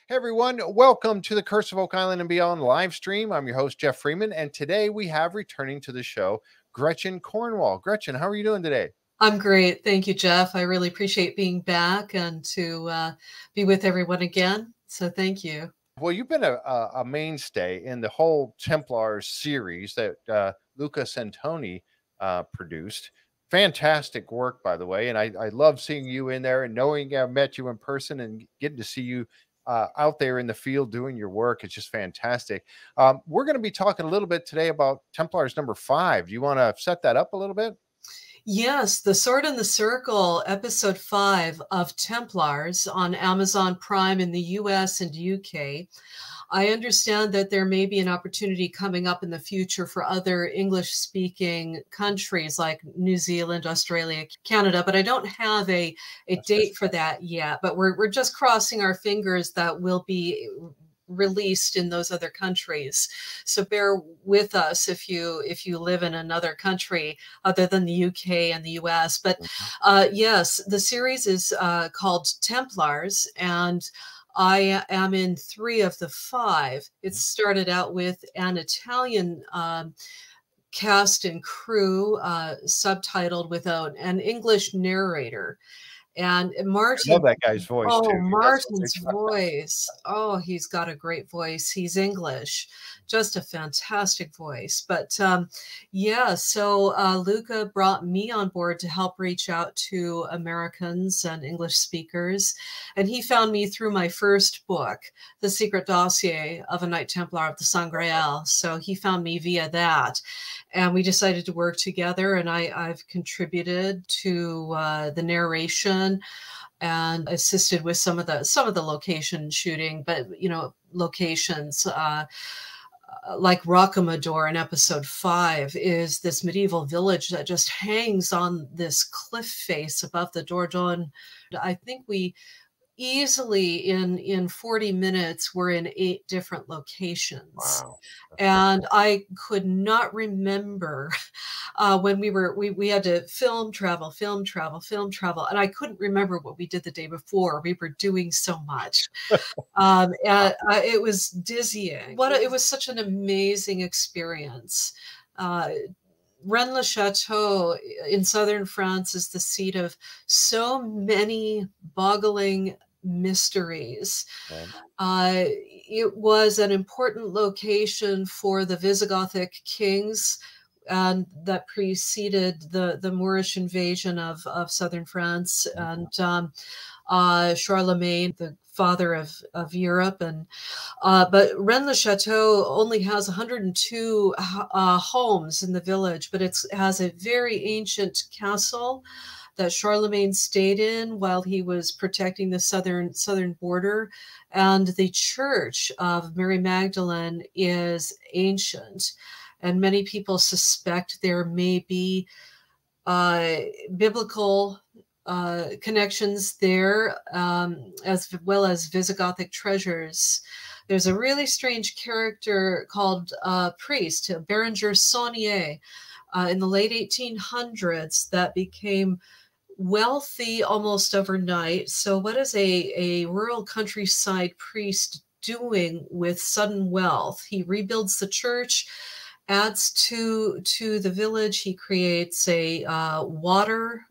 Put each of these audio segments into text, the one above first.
Hey everyone, welcome to the Curse of Oak Island and Beyond live stream. I'm your host, Jeff Freeman, and today we have returning to the show, Gretchen Cornwall. Gretchen, how are you doing today? I'm great. Thank you, Jeff. I really appreciate being back and to be with everyone again. So thank you. Well, you've been a mainstay in the whole Templars series that Luca Santoni produced. Fantastic work, by the way. And I love seeing you in there and knowing I met you in person and getting to see you out there in the field doing your work. It's just fantastic. We're going to be talking a little bit today about Templars number 5. Do you want to set that up a little bit? Yes, The Sword in the Circle, episode 5 of Templars on Amazon Prime in the US and UK. I understand that there may be an opportunity coming up in the future for other English-speaking countries like New Zealand, Australia, Canada, but I don't have a date for that yet. But we're just crossing our fingers that will be released in those other countries. So bear with us if you live in another country other than the UK and the US. But yes, the series is called Templars, and I am in 3 of the 5. It started out with an Italian cast and crew, subtitled without an English narrator. And Martin, I love that guy's voice too. Martin's voice. Oh, he's got a great voice. He's English, just a fantastic voice. But yeah, so Luca brought me on board to help reach out to Americans and English speakers. And he found me through my first book, The Secret Dossier of a Knight Templar of the Sangreal. So he found me via that. And we decided to work together, and I've contributed to the narration and assisted with some of the location shooting, but locations like Rocamadour in episode 5 is this medieval village that just hangs on this cliff face above the Dordogne. I think we easily in 40 minutes we're in 8 different locations. Wow. And I could not remember when we had to film travel, and I couldn't remember what we did the day before. We were doing so much. It was dizzying. It was such an amazing experience. Rennes-le-Château in southern France is the seat of so many boggling mysteries. It was an important location for the Visigothic kings and that preceded the Moorish invasion of southern France, and Charlemagne, the father of Europe. And but Rennes-le-Château only has 102 homes in the village, but it has a very ancient castle that Charlemagne stayed in while he was protecting the southern border. And the church of Mary Magdalene is ancient, and many people suspect there may be biblical connections there, as well as Visigothic treasures. There's a really strange character called priest, Berenger Saunier, in the late 1800s that became wealthy almost overnight. So what is a rural countryside priest doing with sudden wealth? He rebuilds the church, adds to the village. He creates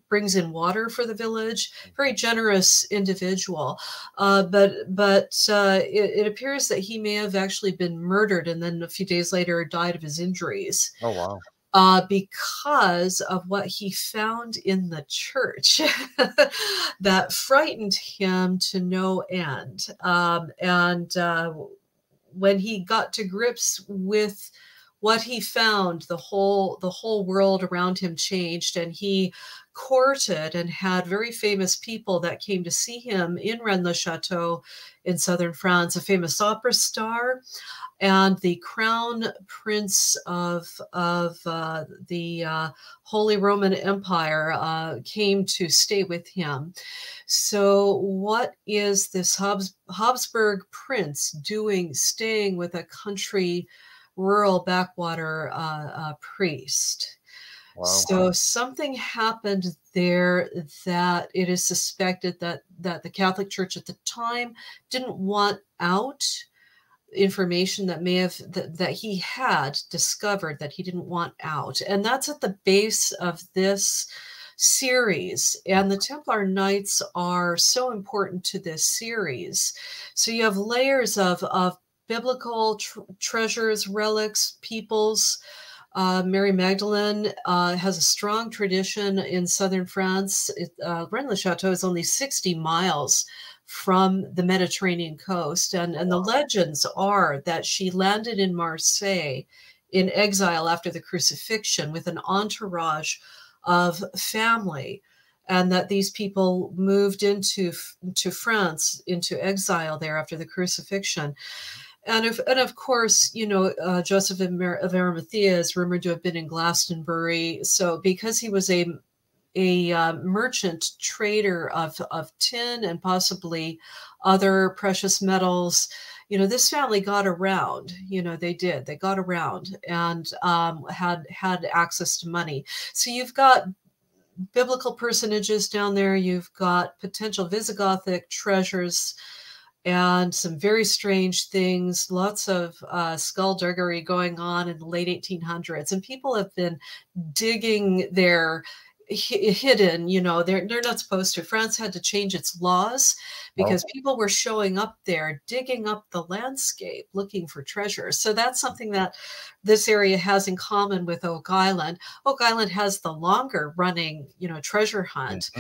brings in water for the village. Very generous individual. But it appears that he may have actually been murdered, and then a few days later died of his injuries. Oh, wow. Because of what he found in the church that frightened him to no end. When he got to grips with what he found, the whole world around him changed, and he courted and had very famous people that came to see him in Rennes-le-Château in southern France, a famous opera star, and the crown prince of the Holy Roman Empire came to stay with him. So what is this Habsburg prince doing, staying with a country rural backwater priest? Wow. So something happened there that it is suspected that the Catholic Church at the time didn't want out information that may have that he had discovered that he didn't want out. And that's at the base of this series. And the Templar Knights are so important to this series. So you have layers of biblical treasures, relics, peoples. Mary Magdalene has a strong tradition in southern France. Rennes-le-Château is only 60 miles from the Mediterranean coast. And the legends are that she landed in Marseille in exile after the crucifixion with an entourage of family, and that these people moved into France, into exile there after the crucifixion. And of course, you know, Joseph of Arimathea is rumored to have been in Glastonbury. So because he was a merchant trader of tin and possibly other precious metals, you know, this family got around. You know, they did. They got around and had access to money. So you've got biblical personages down there. You've got potential Visigothic treasures and some very strange things, lots of skullduggery going on in the late 1800s. And people have been digging their hidden, you know, they're not supposed to. France had to change its laws because people were showing up there, digging up the landscape, looking for treasure. So that's something that this area has in common with Oak Island. Oak Island has the longer running, you know, treasure hunt,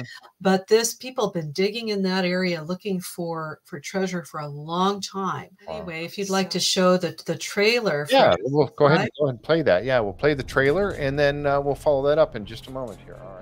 but people have been digging in that area looking for treasure for a long time. Anyway, if you'd like to show the trailer for Yeah, we'll go ahead Justified. and play that. Yeah, we'll play the trailer, and then we'll follow that up in just a moment here. All right.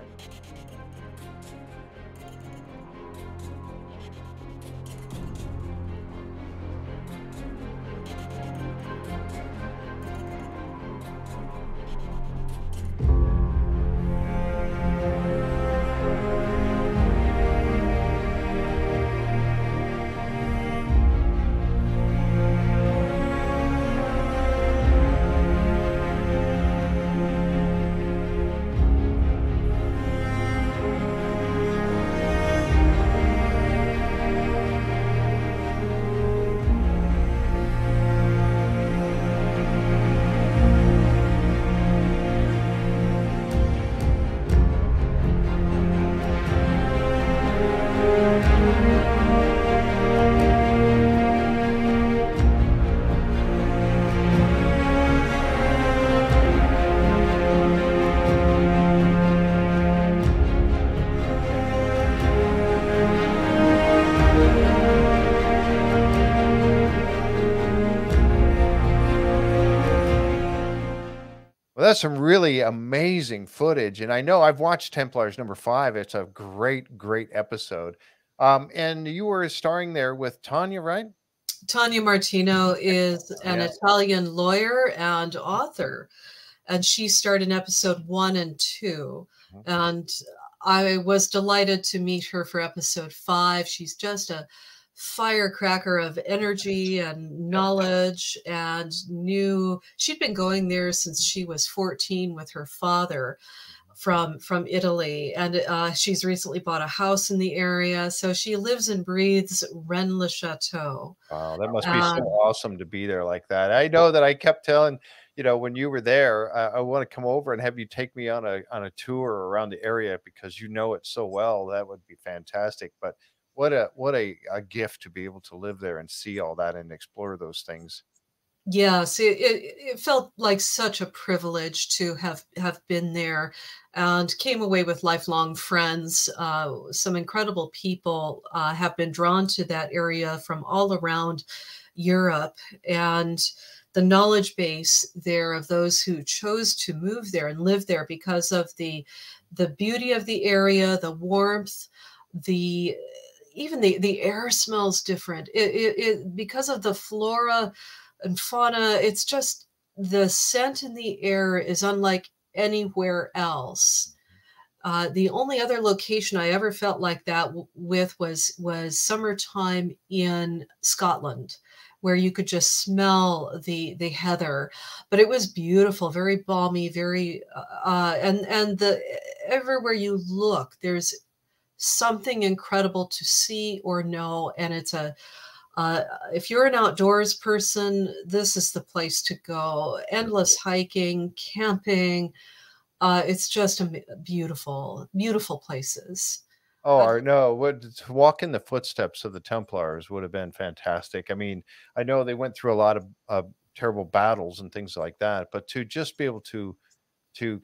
Well, that's some really amazing footage, and I know I've watched Templars #5. It's a great, great episode. And you were starring there with Tanya, right? Tanya Martino is an Yeah. Italian lawyer and author, and she starred in episode 1 and 2. Mhm. And I was delighted to meet her for episode 5. She's just a firecracker of energy and knowledge, and knew she'd been going there since she was 14 with her father from Italy, and she's recently bought a house in the area, so she lives and breathes Rennes-le-Château. Wow, that must be so awesome to be there like that. I know that I kept telling, when you were there, I want to come over and have you take me on a tour around the area because you know it so well. That would be fantastic. But what a gift to be able to live there and see all that and explore those things. Yes, it felt like such a privilege to have been there, and came away with lifelong friends. Some incredible people have been drawn to that area from all around Europe, and the knowledge base there of those who chose to move there and live there because of the beauty of the area, the warmth, the even the air smells different. Because of the flora and fauna, it's just the scent in the air is unlike anywhere else. The only other location I ever felt like that with was summertime in Scotland, where you could just smell the heather. But it was beautiful, very balmy, very and the everywhere you look, there's something incredible to see or know, and it's if you're an outdoors person, this is the place to go. Endless hiking, camping. It's just a beautiful, beautiful places. Oh, But no, what to walk in the footsteps of the Templars would have been fantastic. I mean, I know they went through a lot of terrible battles and things like that, but to just be able to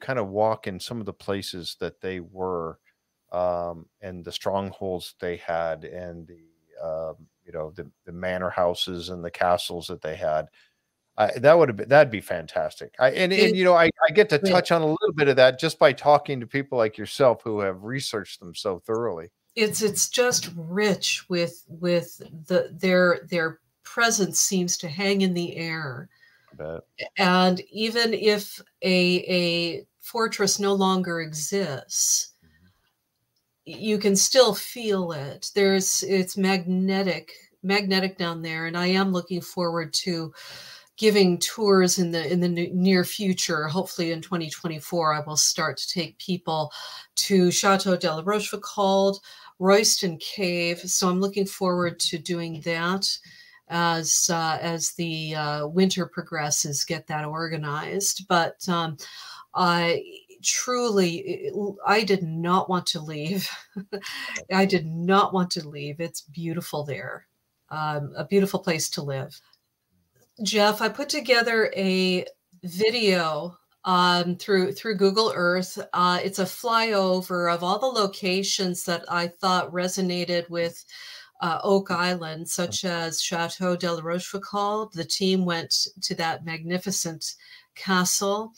kind of walk in some of the places that they were, and the strongholds they had, and the manor houses and the castles that they had. That'd be fantastic. And it, I get to touch on a little bit of that just by talking to people like yourself who have researched them so thoroughly. it's just rich with their presence seems to hang in the air. I bet. And even if a fortress no longer exists, you can still feel it. It's magnetic down there, and I am looking forward to giving tours in the near future. Hopefully in 2024, I will start to take people to Chateau de la Rochefoucauld, Royston Cave. So I'm looking forward to doing that as the winter progresses, get that organized. But I truly, I did not want to leave. I did not want to leave. It's beautiful there. A beautiful place to live. Jeff, I put together a video through Google Earth. It's a flyover of all the locations that I thought resonated with Oak Island, such as Chateau de la Rochefoucauld. The team went to that magnificent castle.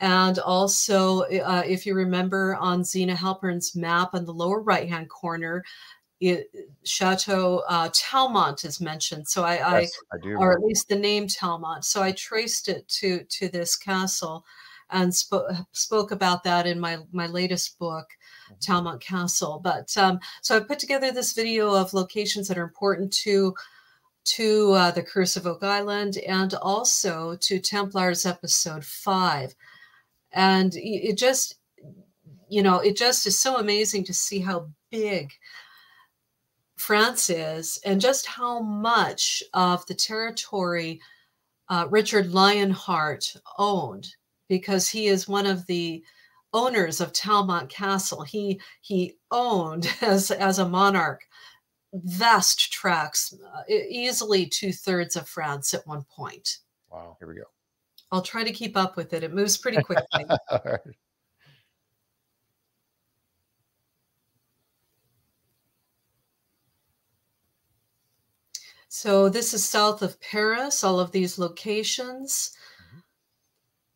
And also, if you remember on Zena Halpern's map on the lower right-hand corner, Chateau Talmont is mentioned. So I do. or at least the name Talmont. So I traced it to this castle and spoke about that in my latest book, Talmont Castle. But so I put together this video of locations that are important to the Curse of Oak Island and also to Templars episode 5. And it just is so amazing to see how big France is and just how much of the territory Richard Lionheart owned, because he is one of the owners of Talmont Castle. He owned as a monarch vast tracts, easily 2/3 of France at one point. Wow, here we go. I'll try to keep up with it. It moves pretty quickly. All right. So this is south of Paris, all of these locations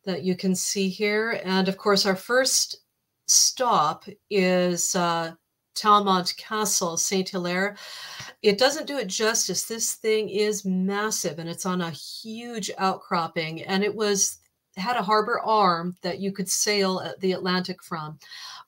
that you can see here. And of course, our first stop is Talmont Castle, Saint-Hilaire. It doesn't do it justice. This thing is massive, and it's on a huge outcropping, and it had a harbor arm that you could sail the Atlantic from.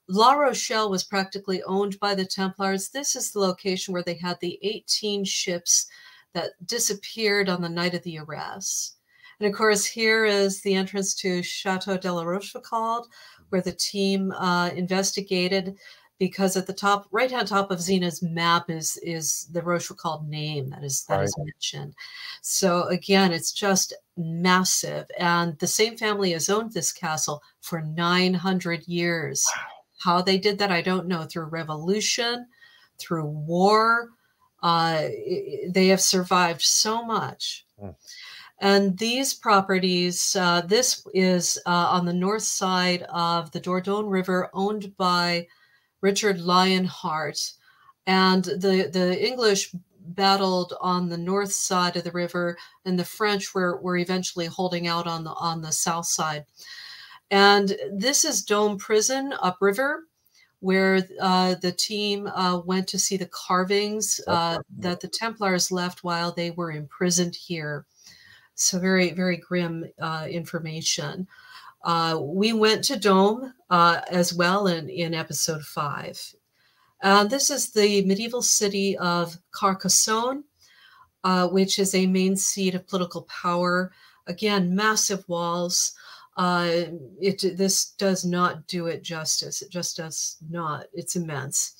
La Rochelle was practically owned by the Templars. This is the location where they had the 18 ships that disappeared on the night of the arrest. And of course, here is the entrance to Chateau de la Rochefoucauld, where the team investigated, because at the top, right-hand top of Zena's map is the Rochefoucauld name that is mentioned. So again, it's just massive. And the same family has owned this castle for 900 years. Wow. How they did that, I don't know. Through revolution, through war, they have survived so much. And these properties, this is on the north side of the Dordogne River, owned by Richard Lionheart. And the English battled on the north side of the river, and the French were eventually holding out on the south side. And this is Dome Prison upriver, where the team went to see the carvings that the Templars left while they were imprisoned here. So very, very grim information. We went to Dome as well in episode 5. This is the medieval city of Carcassonne. which is a main seat of political power. Again, massive walls. This does not do it justice. It just does not. It's immense.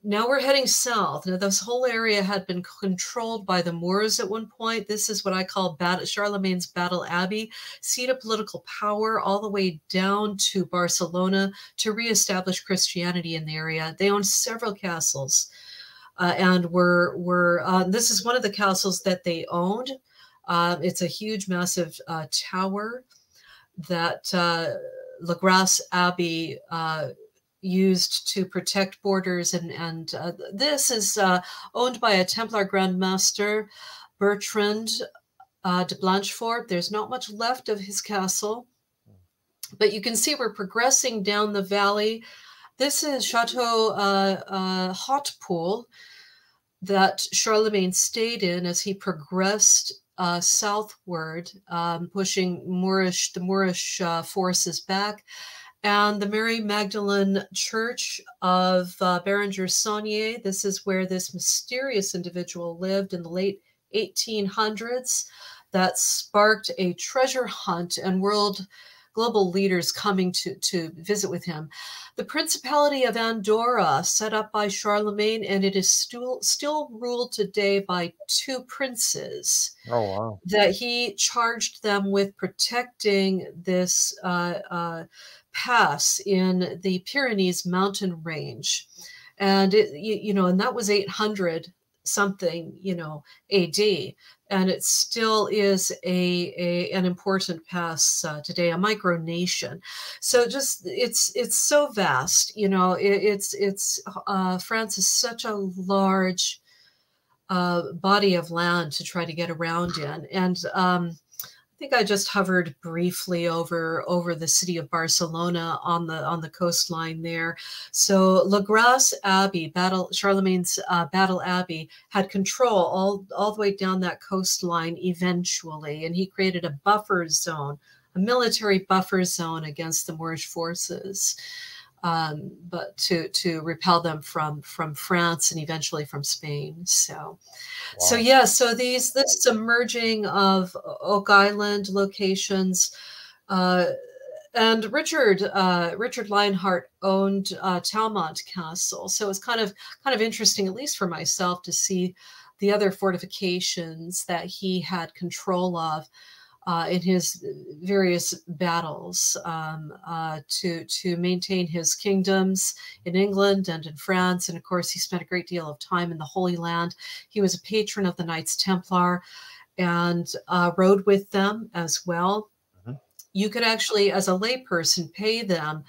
Now we're heading south. Now, this whole area had been controlled by the Moors at one point. This is what I call Charlemagne's Battle Abbey, seat of political power all the way down to Barcelona to reestablish Christianity in the area. They owned several castles, and this is one of the castles that they owned. It's a huge, massive tower that La Grasse Abbey used to protect borders, and this is owned by a Templar Grand Master, Bertrand de Blanchefort. There's not much left of his castle, but you can see we're progressing down the valley. This is Chateau Hautpoul that Charlemagne stayed in as he progressed southward, pushing the Moorish forces back. And the Mary Magdalene Church of Berenger Saunier. This is where this mysterious individual lived in the late 1800s that sparked a treasure hunt and global leaders coming to visit with him. The Principality of Andorra, set up by Charlemagne, and it is still ruled today by two princes. Oh, wow. That he charged them with protecting this pass in the Pyrenees mountain range. And and that was 800 something, AD. And it still is an important pass today, a micronation. So it's so vast, France is such a large body of land to try to get around in. And I think I just hovered briefly over the city of Barcelona on the coastline there. So La Grasse Abbey, Charlemagne's Battle Abbey, had control all the way down that coastline eventually, and he created a buffer zone, a military buffer zone against the Moorish forces, but to repel them from France and eventually from Spain. So. Wow. So yeah, so this submerging of Oak Island locations, and Richard Lionheart owned Talmont Castle. So it's kind of interesting, at least for myself, to see the other fortifications that he had control of in his various battles to maintain his kingdoms in England and in France. And of course, he spent a great deal of time in the Holy Land. He was a patron of the Knights Templar and rode with them as well. Mm-hmm. You could actually, as a layperson, pay them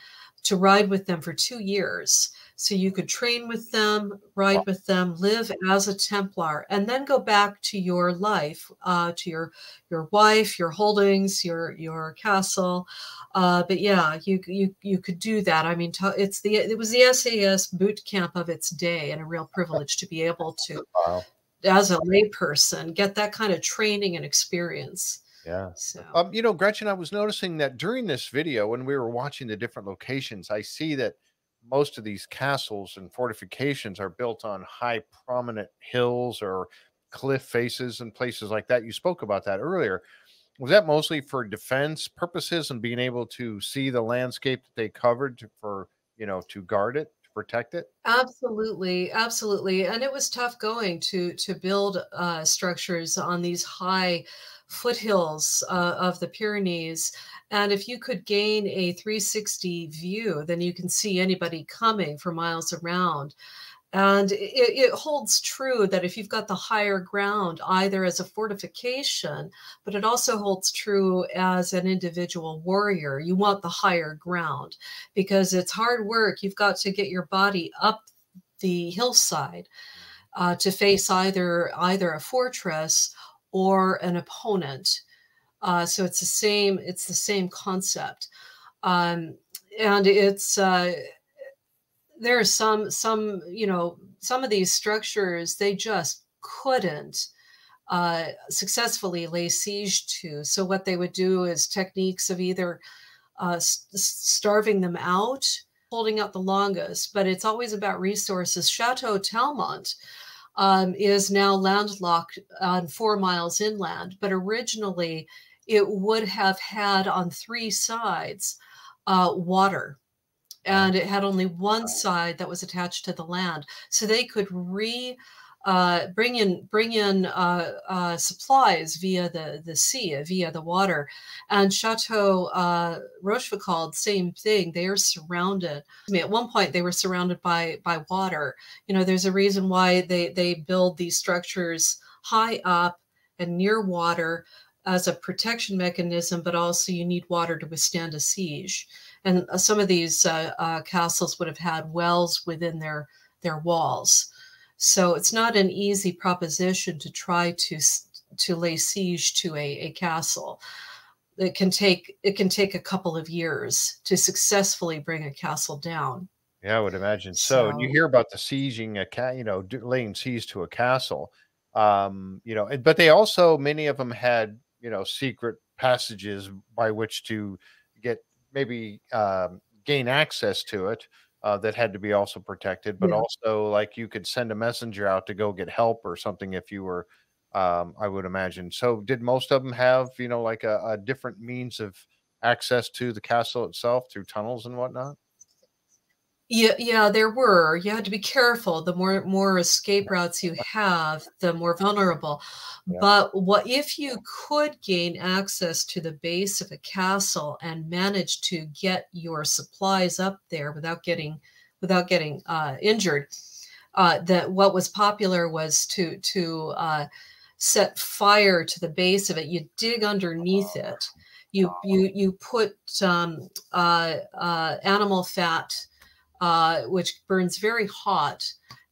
to ride with them for 2 years. So you could train with them, ride with them, live as a Templar, and then go back to your life, to your wife, your holdings, your castle. But yeah, you could do that. I mean, it was the SAS boot camp of its day, and a real privilege to be able to, as a layperson, get that kind of training and experience. Yeah. So. Gretchen, I was noticing that during this video, when we were watching the different locations, I see that most of these castles and fortifications are built on high prominent hills or cliff faces and places like that. You spoke about that earlier. Was that mostly for defense purposes and being able to see the landscape that they covered to guard it, to protect it? Absolutely. And it was tough going to build structures on these high foothills of the Pyrenees. And if you could gain a 360 view, then you can see anybody coming for miles around. And it holds true that if you've got the higher ground, either as a fortification, but it also holds true as an individual warrior, you want the higher ground because it's hard work. You've got to get your body up the hillside to face either a fortress or an opponent. So it's the same concept. And it's, there are some of these structures, they just couldn't successfully lay siege to. So what they would do is techniques of either starving them out, holding out the longest, but it's always about resources. Chateau Talmont is now landlocked on 4 miles inland, but originally it would have had on 3 sides water, and it had only one side that was attached to the land. So they could bring in supplies via the sea, via the water. And Chateau Rochefoucauld, same thing. They are surrounded. At one point, they were surrounded by water. You know, there's a reason why they build these structures high up and near water as a protection mechanism, but also you need water to withstand a siege. And some of these castles would have had wells within their walls. So it's not an easy proposition to try to lay siege to a castle. It can take a couple of years to successfully bring a castle down. Yeah, I would imagine so. And you So hear about the sieging laying siege to a castle. But they also, many of them had, secret passages by which to get maybe gain access to it, that had to be also protected. But yeah. also, like, you could send a messenger out to go get help or something if you were, I would imagine. So did most of them have, like a different means of access to the castle itself through tunnels and whatnot? Yeah, there were. You had to be careful. The more escape routes you have, the more vulnerable. Yeah. But what if you could gain access to the base of a castle and manage to get your supplies up there without getting injured? That what was popular was to set fire to the base of it. You dig underneath it. You put animal fat, which burns very hot,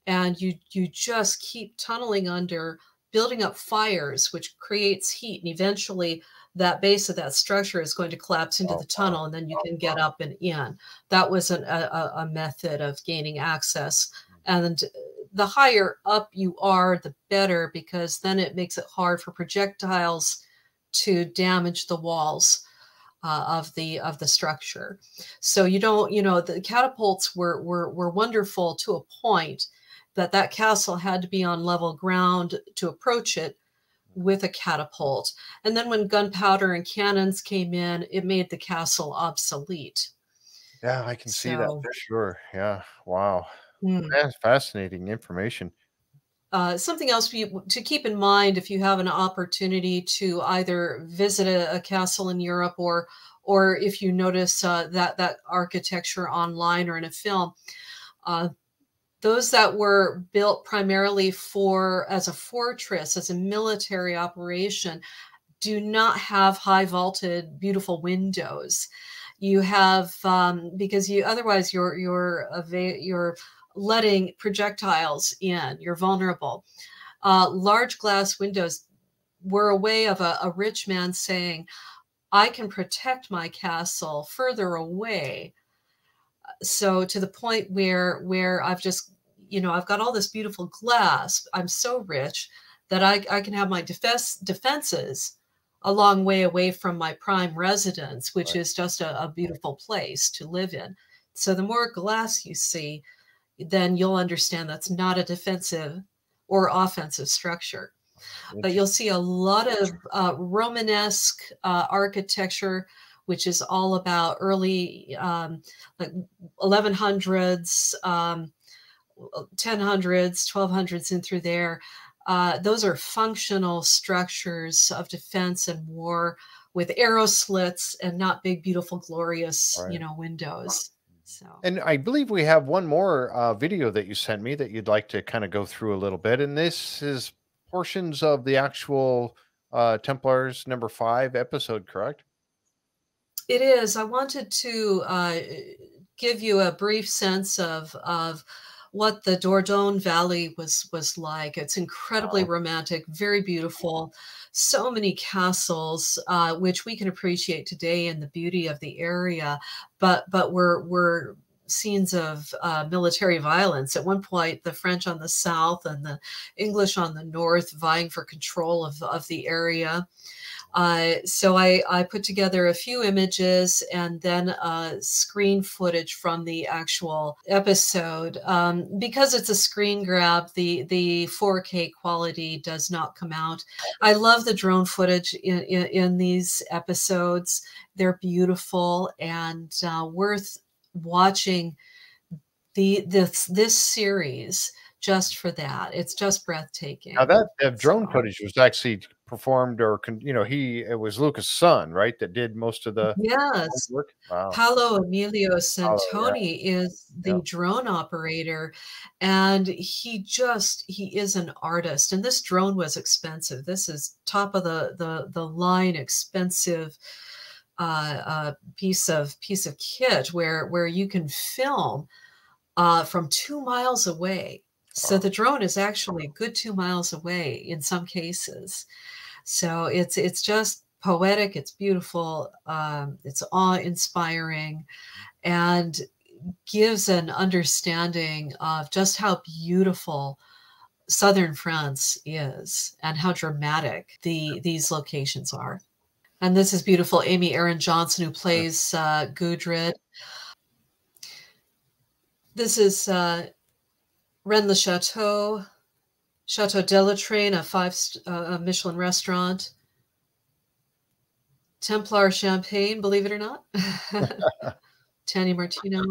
and you just keep tunneling under, building up fires, which creates heat, and eventually that base of that structure is going to collapse into Oh, the tunnel, and then you can get up and in. That was a method of gaining access. And the higher up you are, the better, because then it makes it hard for projectiles to damage the walls of the structure. So you don't, the catapults were wonderful to a point that castle had to be on level ground to approach it with a catapult. And then when gunpowder and cannons came in, it made the castle obsolete. yeah, I can see that So, for sure. Yeah. Wow. hmm. That's fascinating information. Something else to keep in mind if you have an opportunity to either visit a castle in Europe, or if you notice that architecture online or in a film, uh, those that were built primarily as a fortress, as a military operation, do not have high vaulted, beautiful windows. You have because otherwise you're letting projectiles in. You're vulnerable. Large glass windows were a way of a rich man saying, "I can protect my castle further away." So to the point where I've got all this beautiful glass. I'm so rich that I can have my defenses a long way away from my prime residence, which Right. is just a beautiful place to live in. So the more glass you see, then you'll understand that's not a defensive or offensive structure. But you'll Interesting. see a lot of Romanesque architecture, which is all about early, like 1100s, 1000s, 1200s, and through there. Those are functional structures of defense and war with arrow slits and not big, beautiful, glorious, Right. windows. So. And I believe we have one more video that you sent me that you'd like to kind of go through a little bit. And this is portions of the actual Templars #5 episode, correct? It is. I wanted to give you a brief sense of what the Dordogne Valley was like. It's incredibly Wow. romantic, very beautiful. So many castles, which we can appreciate today in the beauty of the area, but were scenes of military violence. At one point, the French on the south and the English on the north vying for control of the area. So I put together a few images and then screen footage from the actual episode. Because it's a screen grab, the 4K quality does not come out. I love the drone footage in these episodes. They're beautiful and worth watching this series just for that. It's just breathtaking. Now that drone footage was actually performed, or it was Lucas' son, right, that did most of the Yes. work. Wow. Paolo Emilio Oh, yeah. Santoni is Yeah. the drone operator, and he is an artist. And this drone was expensive. This is top of the line expensive piece of kit where you can film from 2 miles away. So the drone is actually a good 2 miles away in some cases. So it's just poetic, it's beautiful, it's awe-inspiring, and gives an understanding of just how beautiful southern France is and how dramatic these locations are. And this is beautiful. Amy Aaron Johnson, who plays Gudrid. This is Rennes le Chateau, Chateau de la Train, a Michelin restaurant. Templar champagne, believe it or not. Tanny Martino.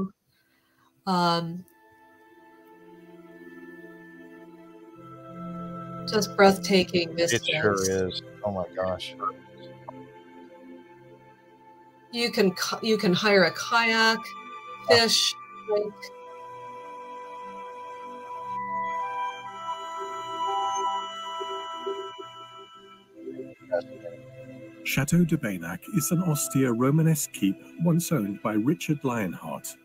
Just breathtaking vistas. It sure is. Oh my gosh. You can hire a kayak, fish, hike. Chateau de Baynac is an austere Romanesque keep once owned by Richard Lionheart.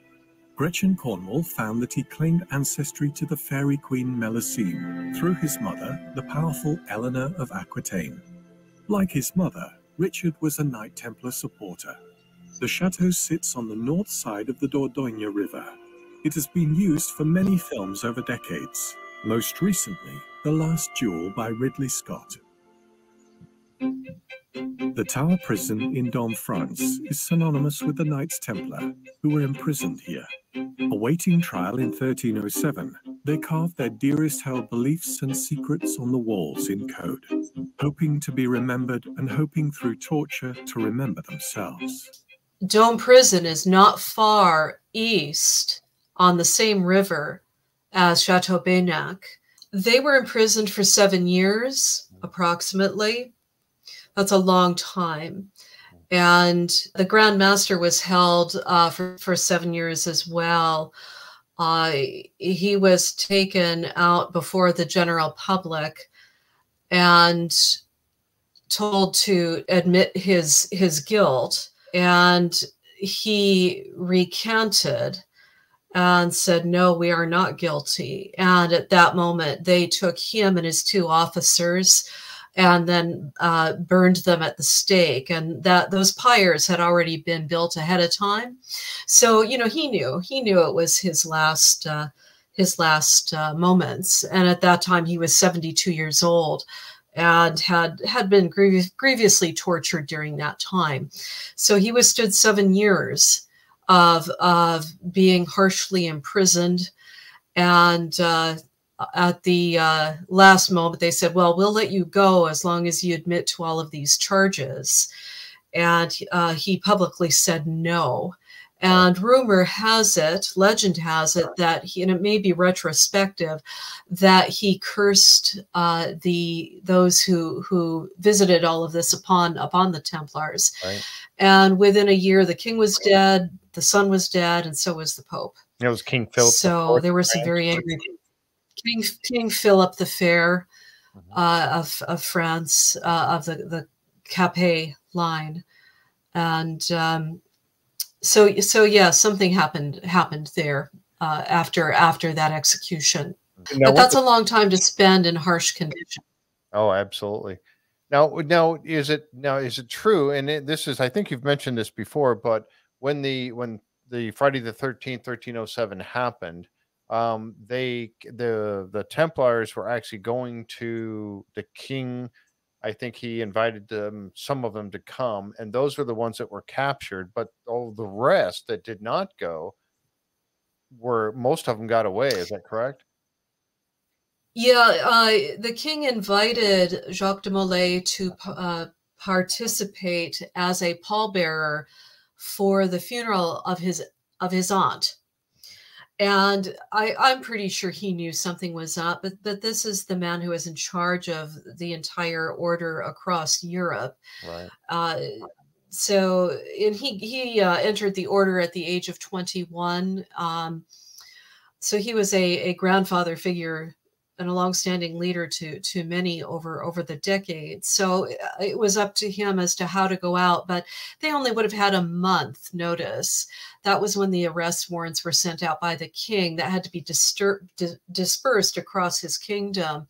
Gretchen Cornwall found that he claimed ancestry to the fairy queen Melusine through his mother, the powerful Eleanor of Aquitaine. Like his mother, Richard was a Knight Templar supporter. The chateau sits on the north side of the Dordogne River. It has been used for many films over decades, most recently The Last Duel by Ridley Scott. The Tower Prison in Dom, France is synonymous with the Knights Templar, who were imprisoned here. Awaiting trial in 1307, they carved their dearest held beliefs and secrets on the walls in code, hoping to be remembered and hoping through torture to remember themselves. Dome Prison is not far east on the same river as Chateau Baynac. They were imprisoned for 7 years, approximately. That's a long time. And the Grand Master was held for 7 years as well. He was taken out before the general public and told to admit his guilt. And he recanted and said, "No, we are not guilty." And at that moment, they took him and his 2 officers and then burned them at the stake. And those pyres had already been built ahead of time. So, he knew it was his last moments. And at that time, he was 72 years old and had been grievously tortured during that time. So he withstood 7 years of being harshly imprisoned. And at the last moment, they said, "Well, we'll let you go as long as you admit to all of these charges." And he publicly said no. And rumor has it, legend has it, that and it may be retrospective, that he cursed those who visited all of this upon the Templars. Right. And within a year, the king was dead, the son was dead, and so was the Pope. It was King Philip. So there were some very angry King Philip the Fair of France, of the Capet line, and so yeah, something happened there after that execution. Now, but that's a long time to spend in harsh conditions. Oh, absolutely. Now is it true? And this is, I think you've mentioned this before, but when the Friday the 13th, 1307 happened, the Templars were actually going to the king. I think he invited them, some of them, to come, and those were the ones that were captured. But all the rest that did not go, were most of them got away. Is that correct? Yeah, the king invited Jacques de Molay to participate as a pallbearer for the funeral of his aunt. And I'm pretty sure he knew something was up, but this is the man who is in charge of the entire order across Europe. Right. So, and he entered the order at the age of 21. So he was a grandfather figure and a longstanding leader to many over the decades. So it was up to him as to how to go out, but they only would have had a month notice. That was when the arrest warrants were sent out by the king that had to be dispersed across his kingdom,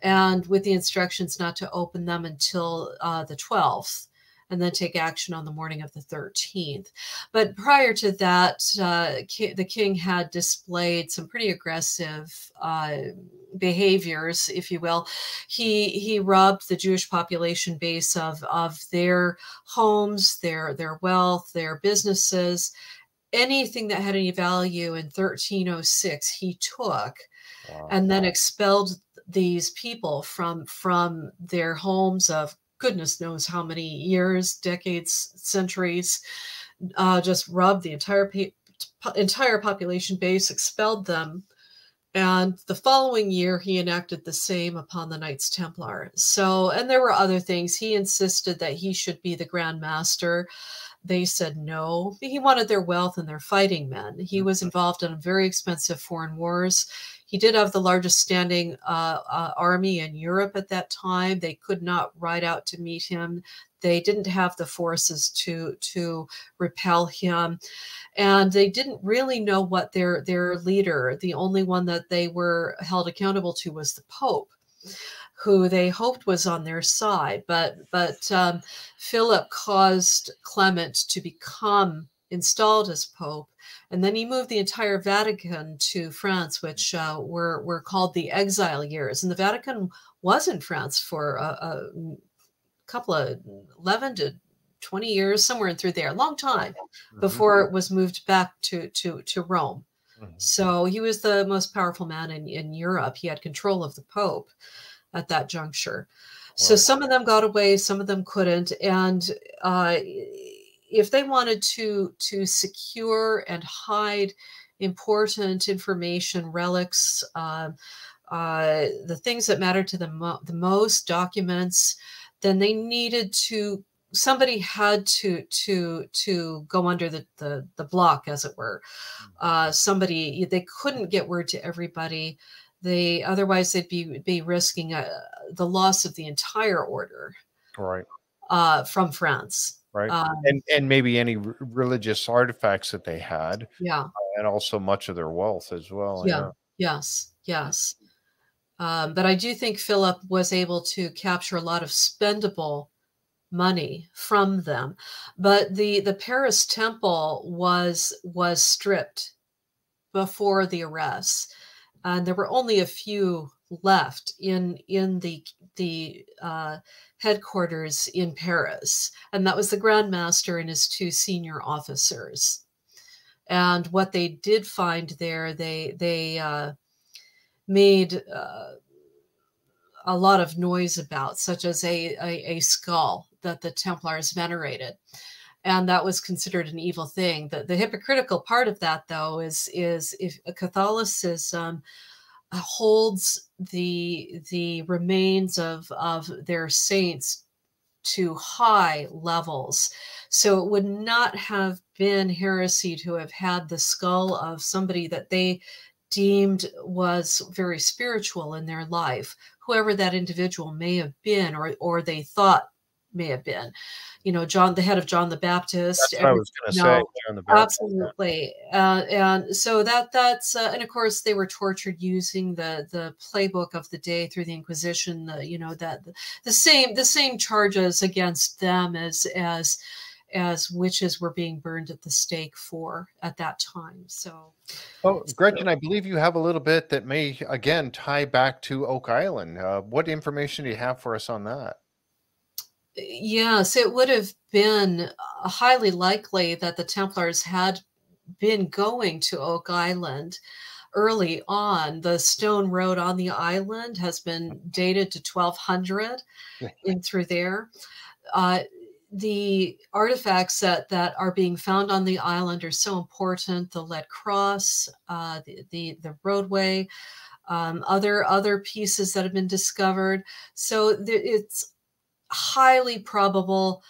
and with the instructions not to open them until the 12th. And then take action on the morning of the 13th. But prior to that, the king had displayed some pretty aggressive behaviors, if you will. He robbed the Jewish population base of their homes, their wealth, their businesses. Anything that had any value in 1306, he took. Wow. And then expelled these people from their homes of goodness knows how many years, decades, centuries, just robbed the entire population base, expelled them. And the following year, he enacted the same upon the Knights Templar. So, and there were other things. He insisted that he should be the Grand Master. They said no. He wanted their wealth and their fighting men. He was involved in very expensive foreign wars. He did have the largest standing army in Europe at that time. They could not ride out to meet him. They didn't have the forces to repel him. And they didn't really know what their leader, the only one that they were held accountable to, was the Pope, who they hoped was on their side. But Philip caused Clement to become installed as Pope. And then he moved the entire Vatican to France, which were called the exile years. And the Vatican was in France for a couple of 11 to 20 years, somewhere in through there, a long time before it was moved back to Rome. So he was the most powerful man in Europe. He had control of the Pope at that juncture. So some of them got away, some of them couldn't. And if they wanted to secure and hide important information, relics, the things that mattered to them the most, documents, then they needed to, somebody had to go under the block, as it were. They couldn't get word to everybody. Otherwise they'd be risking the loss of the entire order, right, from France. Right. And maybe any religious artifacts that they had. Yeah. And also much of their wealth as well. Yeah. Yes. But I do think Philip was able to capture a lot of spendable money from them. But the Paris temple was stripped before the arrests. And there were only a few left in the headquarters in Paris, and that was the Grand Master and his two senior officers. And what they did find there, they made a lot of noise about, such as a skull that the Templars venerated. And that was considered an evil thing. The hypocritical part of that, though, is if Catholicism holds the remains of their saints to high levels. So it would not have been heresy to have had the skull of somebody that they deemed was very spiritual in their life, whoever that individual may have been, or they thought may have been. You know, John, the head of John the Baptist. That's what I was going to say. John the Baptist. Absolutely. And so that's and of course they were tortured using the playbook of the day through the Inquisition. The same charges against them as as witches were being burned at the stake for at that time. Oh, Gretchen, I believe you have a little bit that may again tie back to Oak Island. What information do you have for us on that? Yes, it would have been highly likely that the Templars had been going to Oak Island early on. The stone road on the island has been dated to 1200 in through there. The artifacts that are being found on the island are so important: the lead cross, the roadway, other pieces that have been discovered. So it's highly probable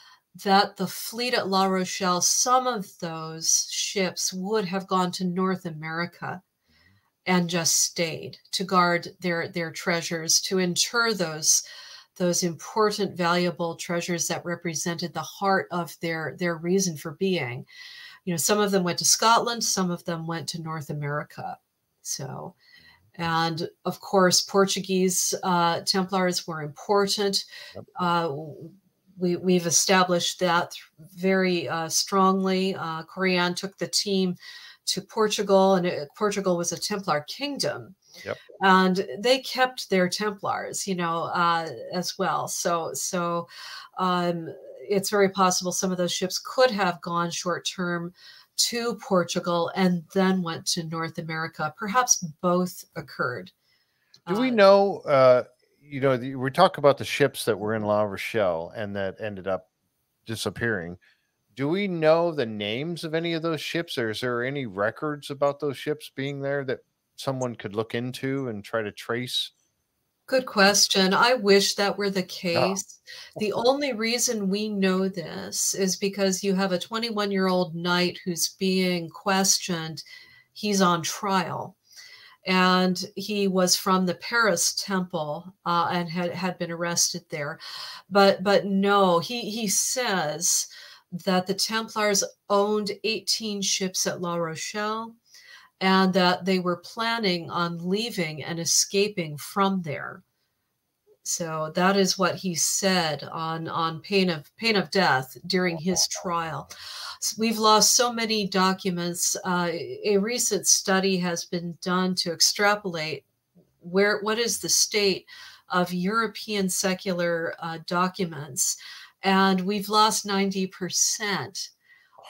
that the fleet at La Rochelle, some of those ships would have gone to North America and just stayed to guard their treasures, to inter those important, valuable treasures that represented the heart of their reason for being. You know, some of them went to Scotland, some of them went to North America. So, and of course, Portuguese Templars were important. We've established that very strongly. Corian took the team to Portugal, and Portugal was a Templar kingdom. Yep. And they kept their Templars, as well. So it's very possible some of those ships could have gone short term to Portugal and then went to North America. Perhaps both occurred. Do we know, we talk about the ships that were in La Rochelle and that ended up disappearing. Do we know the names of any of those ships, or is there any records about those ships being there that someone could look into and try to trace? Good question. I wish that were the case. The only reason we know this is because you have a 21-year-old knight who's being questioned. He's on trial. And he was from the Paris temple and had been arrested there. But no, he says that the Templars owned 18 ships at La Rochelle and that they were planning on leaving and escaping from there. So that is what he said on pain of death during his trial. We've lost so many documents. A recent study has been done to extrapolate what is the state of European secular documents, and we've lost 90%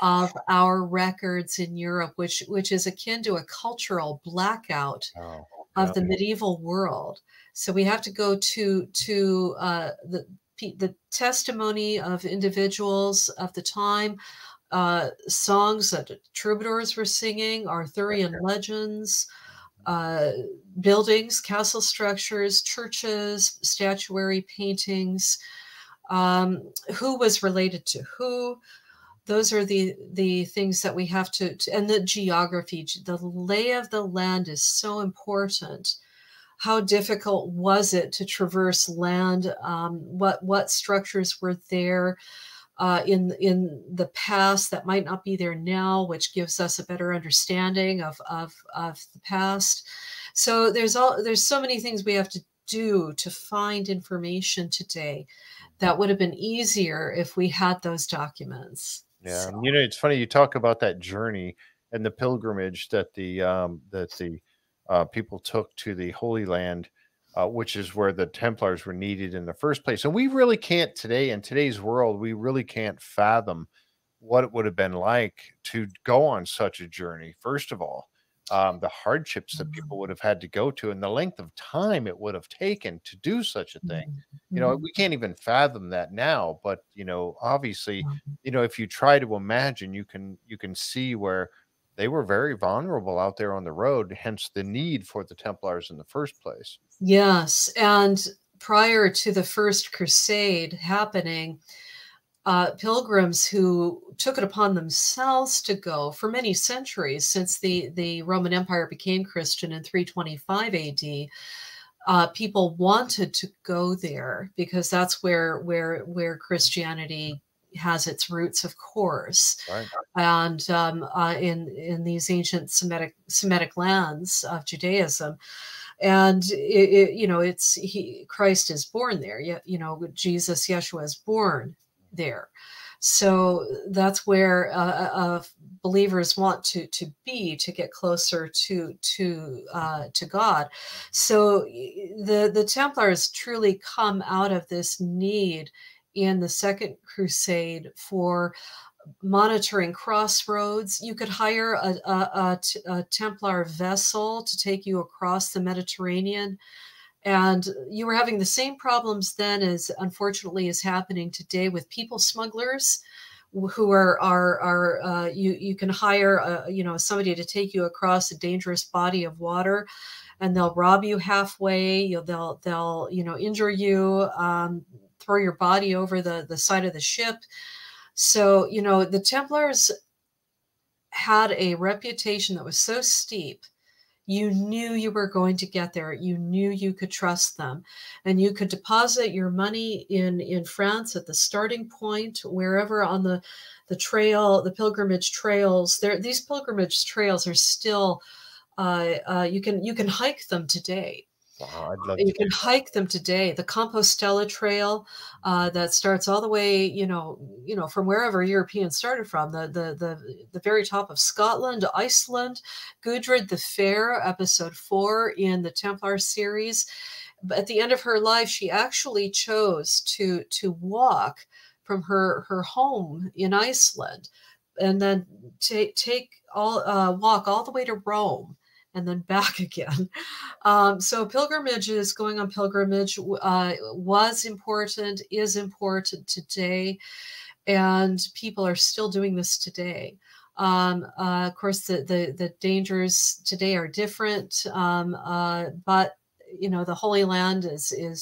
of our records in Europe, which is akin to a cultural blackout of the medieval world. So we have to go to the testimony of individuals of the time, songs that troubadours were singing, Arthurian legends, buildings, castle structures, churches, statuary, paintings, who was related to who. Those are the things that we have to, and the geography, the lay of the land is so important. How difficult was it to traverse land? What structures were there in the past that might not be there now, which gives us a better understanding of the past. So there's so many things we have to do to find information today that would have been easier if we had those documents. Yeah, so. It's funny you talk about that journey and the pilgrimage that the people took to the Holy Land, which is where the Templars were needed in the first place. And we really can't today, in today's world, we really can't fathom what it would have been like to go on such a journey. First of all, the hardships that people would have had to go to and the length of time it would have taken to do such a thing. We can't even fathom that now, but, obviously, if you try to imagine, you can see where they were very vulnerable out there on the road, hence the need for the Templars in the first place. Yes. And prior to the First Crusade happening, pilgrims who took it upon themselves to go for many centuries, since the Roman Empire became Christian in 325 AD, people wanted to go there because that's where Christianity has its roots, of course. Right. And in these ancient Semitic lands of Judaism. And Christ is born there. Jesus, Yeshua is born there. So that's where believers want to be, to get closer to God. So the Templars truly come out of this need in the Second Crusade for monitoring crossroads. You could hire a Templar vessel to take you across the Mediterranean. And you were having the same problems then as unfortunately is happening today with people smugglers, who are you can hire somebody to take you across a dangerous body of water, and they'll rob you halfway. They'll injure you, throw your body over the side of the ship. So the Templars had a reputation that was so steep. You knew you were going to get there. You knew you could trust them, and you could deposit your money in France at the starting point, wherever on the trail, the pilgrimage trails. These pilgrimage trails are still, you can hike them today. Wow, I'd love You to can do hike them today. The Compostela Trail, that starts all the way, from wherever Europeans started from, the very top of Scotland, Iceland. Gudrid the Fair, episode 4 in the Templar series. But at the end of her life, she actually chose to walk from her home in Iceland, and then walk all the way to Rome, and then back again. So pilgrimages, going on pilgrimage, was important, is important today, and people are still doing this today. Of course, the dangers today are different, but the Holy Land is in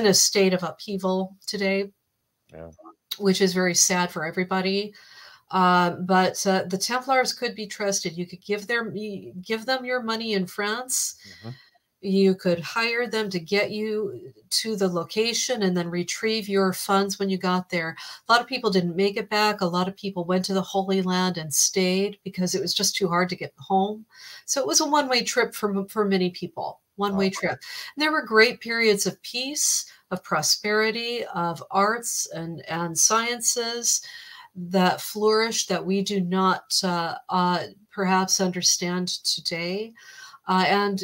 a state of upheaval today, yeah. which is very sad for everybody. But the Templars could be trusted. You could give them your money in France. Mm-hmm. You could hire them to get you to the location and then retrieve your funds when you got there. A lot of people didn't make it back. A lot of people went to the Holy Land and stayed because it was just too hard to get home. So it was a one-way trip for many people, one-way trip. And there were great periods of peace, of prosperity, of arts and sciences that flourish that we do not perhaps understand today, and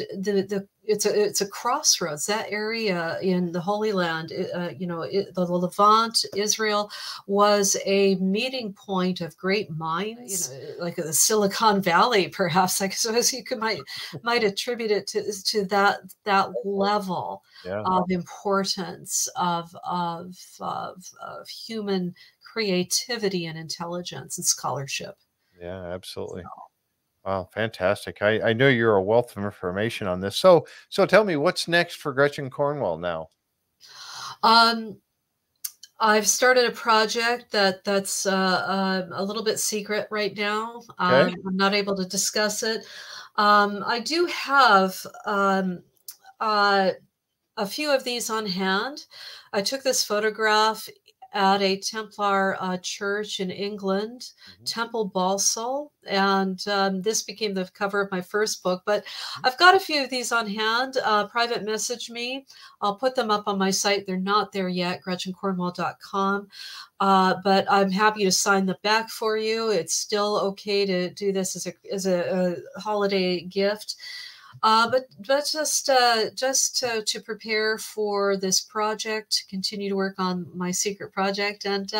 it's a crossroads. That area in the Holy Land, the Levant, Israel, was a meeting point of great minds, like the Silicon Valley, perhaps. I suppose you might attribute it to that level of importance of human creativity and intelligence and scholarship. Yeah, absolutely. Wow, fantastic. I know you're a wealth of information on this. So tell me, what's next for Gretchen Cornwall now? I've started a project that's a little bit secret right now. Okay. I'm not able to discuss it. I do have a few of these on hand. I took this photograph at a Templar church in England, Temple Balsall, and this became the cover of my first book. But I've got a few of these on hand. Private message me. I'll put them up on my site. They're not there yet, GretchenCornwall.com. But I'm happy to sign the back for you. It's still okay to do this as a holiday gift. But just to prepare for this project, continue to work on my secret project, and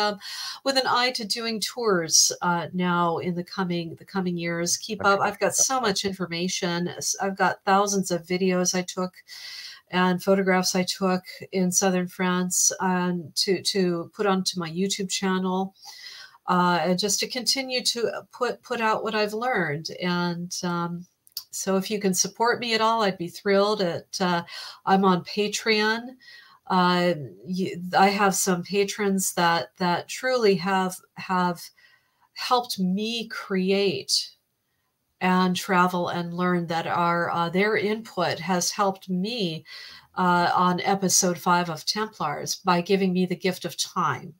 with an eye to doing tours now in the coming years. Keep up. I've got so much information. I've got thousands of videos I took and photographs I took in southern France, to put onto my YouTube channel, and just to continue to put out what I've learned. And so if you can support me at all, I'd be thrilled. I'm on Patreon. I have some patrons that truly have helped me create and travel and learn, that their input has helped me on episode 5 of Templars by giving me the gift of time.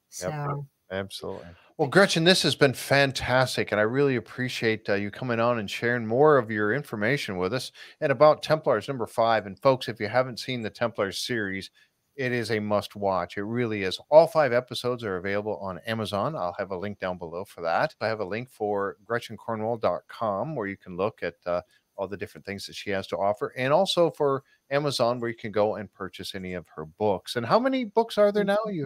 So. Yep, absolutely. Well, Gretchen, this has been fantastic, and I really appreciate you coming on and sharing more of your information with us and about Templars #5. And folks, if you haven't seen the Templars series, it is a must watch. It really is. All 5 episodes are available on Amazon. I'll have a link down below for that. I have a link for GretchenCornwall.com where you can look at all the different things that she has to offer, and also for Amazon where you can go and purchase any of her books. And how many books are there now? You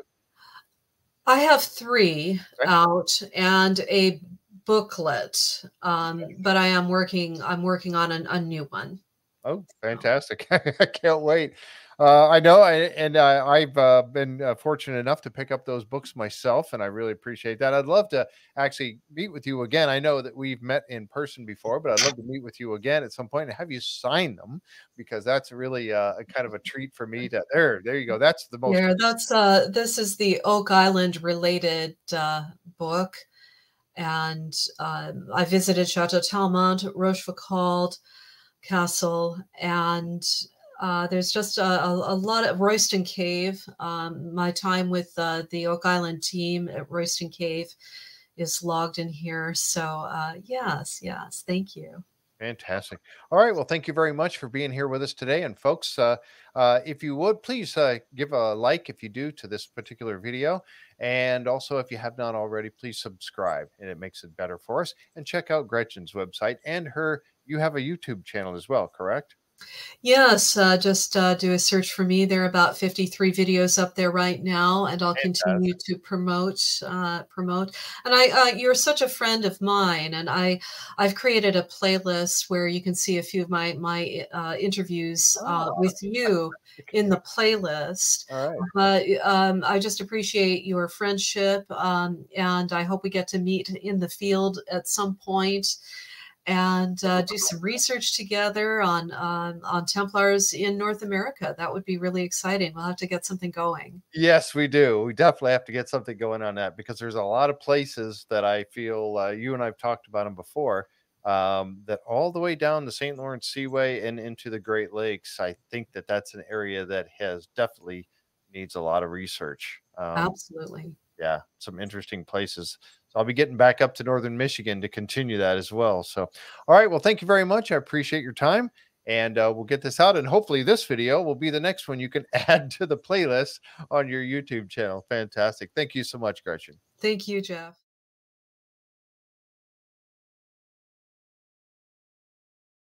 I have 3 out and a booklet, but I'm working on a new one. Oh, fantastic. I can't wait. I know, I've been fortunate enough to pick up those books myself, and I really appreciate that. I'd love to actually meet with you again. I know that we've met in person before, but I'd love to meet with you again at some point and have you sign them, because that's really a kind of a treat for me to there you go. That's the most. Yeah, that's this is the Oak Island related book, and I visited Chateau Talmont, Rochefoucauld Castle, and there's just a lot of Royston Cave. My time with the Oak Island team at Royston Cave is logged in here. So yes, thank you. Fantastic. All right. Well, thank you very much for being here with us today. And folks, if you would please give a like if you do to this particular video. And also, if you have not already, please subscribe, and it makes it better for us. And check out Gretchen's website and you have a YouTube channel as well, correct? Yes, just do a search for me. There are about 53 videos up there right now, and I'll continue to promote. And you're such a friend of mine, and I've created a playlist where you can see a few of my interviews with you in the playlist. All right. But I just appreciate your friendship, and I hope we get to meet in the field at some point and do some research together on Templars in North America. That would be really exciting. We'll have to get something going. Yes, we do. We definitely have to get something going on that, because there's a lot of places that I feel you and I've talked about them before, that all the way down the St. Lawrence Seaway and into the Great Lakes. I think that that's an area that has definitely needs a lot of research. Absolutely. Yeah, some interesting places. So I'll be getting back up to Northern Michigan to continue that as well. So, all right. Well, thank you very much. I appreciate your time, and we'll get this out. And hopefully this video will be the next one you can add to the playlist on your YouTube channel. Fantastic. Thank you so much, Gretchen. Thank you, Jeff.